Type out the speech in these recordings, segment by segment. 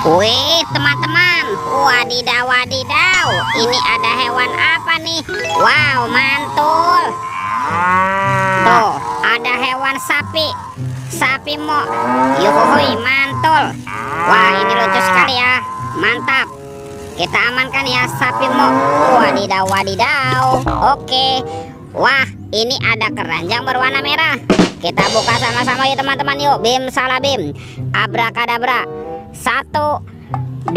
Wih teman-teman, wadidaw wadidaw, ini ada hewan apa nih? Wow, mantul. Tuh, ada hewan sapi. Sapi mo. Yuhuhui, mantul. Wah, ini lucu sekali ya. Mantap. Kita amankan ya sapi mo. Wadidaw wadidaw. Oke. Wah, ini ada keranjang berwarna merah. Kita buka sama-sama yuk teman-teman yuk. Bim salah bim. Abrakadabra. 1,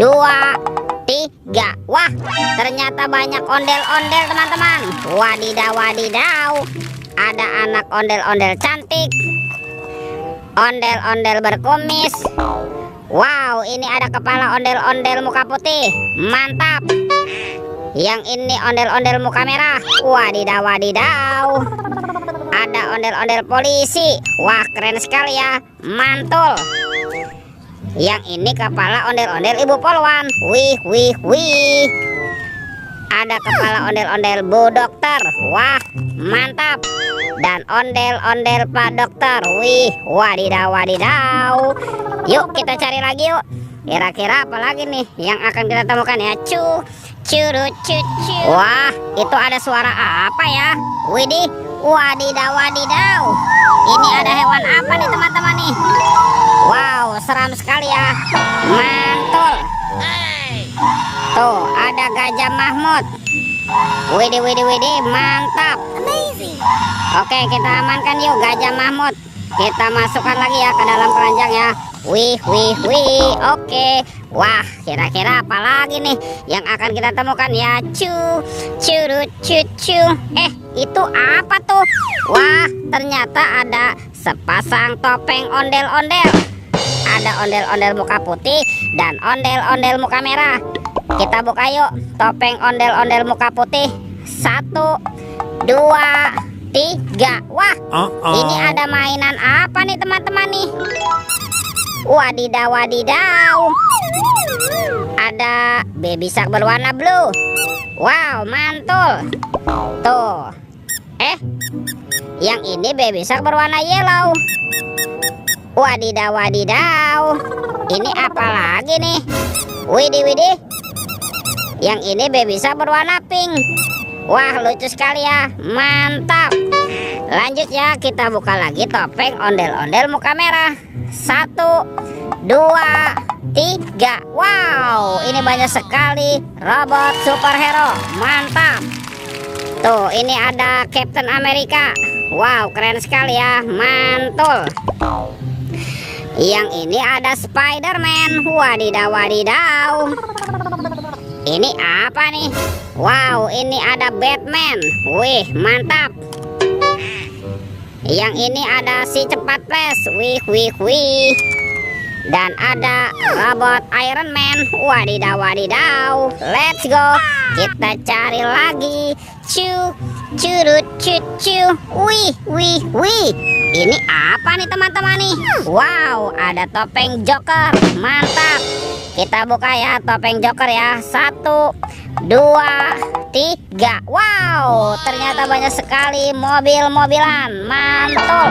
2, 3. Wah, ternyata banyak ondel-ondel teman-teman. Wadidaw wadidaw. Ada anak ondel-ondel cantik, ondel-ondel berkumis. Wow, ini ada kepala ondel-ondel muka putih. Mantap. Yang ini ondel-ondel muka merah. Wadidaw wadidaw. Ada ondel-ondel polisi. Wah, keren sekali ya. Mantul. Yang ini kepala ondel-ondel ibu polwan. Wih wih wih. Ada kepala ondel-ondel bu dokter. Wah, mantap. Dan ondel-ondel pak dokter. Wih, wadidaw wadidaw. Yuk kita cari lagi yuk. Kira-kira apa lagi nih yang akan kita temukan ya? Curut cucu. Wah, itu ada suara apa ya? Widih, wadidaw wadidaw. Ini ada hewan apa nih teman-teman nih? Wow, seram sekali ya. Mantul. Tuh, ada gajah Mahmud. Widih widih widih, mantap. Oke, kita amankan yuk gajah Mahmud. Kita masukkan lagi ya ke dalam keranjang ya. Wih wih wih. Oke. Wah, kira-kira apa lagi nih yang akan kita temukan ya? Curut cucu. Itu apa tuh? Wah, ternyata ada sepasang topeng ondel-ondel. Ada ondel-ondel muka putih dan ondel-ondel muka merah. Kita buka yuk topeng ondel-ondel muka putih. 1, 2, 3. Wah, ini ada mainan apa nih teman-teman nih? Wadidaw wadidaw. Ada baby shark berwarna blue. Wow, mantul. Tuh. Yang ini baby shark berwarna yellow. Wadidaw wadidaw. Ini apa lagi nih? Widih widih. Yang ini baby shark berwarna pink. Wah, lucu sekali ya. Mantap. Lanjut ya, kita buka lagi topeng ondel-ondel muka merah. 1, 2, 3. Wow, ini banyak sekali robot superhero. Mantap. Tuh, ini ada Captain America. Wow, keren sekali ya. Mantul. Yang ini ada Spider-Man. Wadidaw wadidaw. Ini apa nih? Wow, ini ada Batman. Wih, mantap. Yang ini ada si cepat flash. Wih wih wih. Dan ada robot Iron Man. Wadidaw wadidaw. Let's go. Kita cari lagi. Curut cucu. Wih wih wih. Ini apa nih teman-teman nih? Wow, ada topeng Joker. Mantap. Kita buka ya topeng Joker ya. 1, 2, 3. Wow, ternyata banyak sekali mobil-mobilan. Mantul.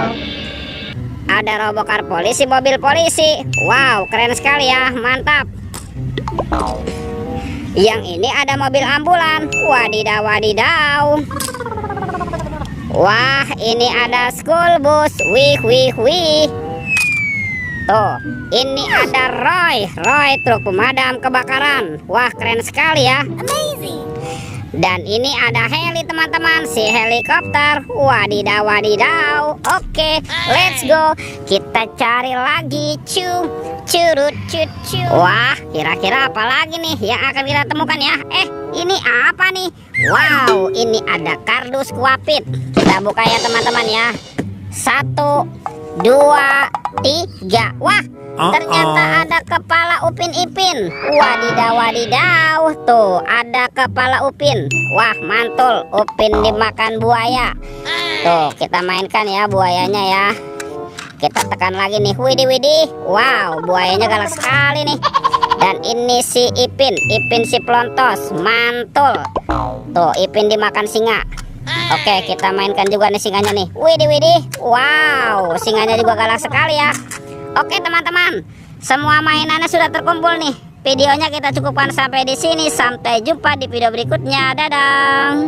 Ada robocar polisi, mobil polisi. Wow, keren sekali ya. Mantap. Yang ini ada mobil ambulan. Wadidaw wadidaw. Wah, ini ada school bus. Wih wih wih. Tuh, ini ada Roy truk pemadam kebakaran. Wah, keren sekali ya. Dan ini ada heli teman-teman, si helikopter. Wadidaw wadidaw. Oke, let's go. Kita cari lagi. Curut cucu. Wah, kira-kira apa lagi nih yang akan kita temukan ya? Ini apa nih? Wow, ini ada kardus kuapit. Kita buka ya teman-teman ya. 1, 2, 3. Wah, ternyata ada kepala Upin Ipin. Wadidaw wadidaw. Tuh, ada kepala Upin. Wah, mantul. Upin dimakan buaya. Tuh, kita mainkan ya buayanya ya. Kita tekan lagi nih. Widih widih. Wow, buayanya galak sekali nih. Dan ini si Ipin si pelontos. Mantul. Tuh, Ipin dimakan singa. Oke, kita mainkan juga nih singanya nih. Widih widih. Wow, singanya juga galak sekali ya. Oke teman-teman, Semua mainannya sudah terkumpul nih. Videonya kita cukupkan sampai di sini. Sampai jumpa di video berikutnya. Dadah.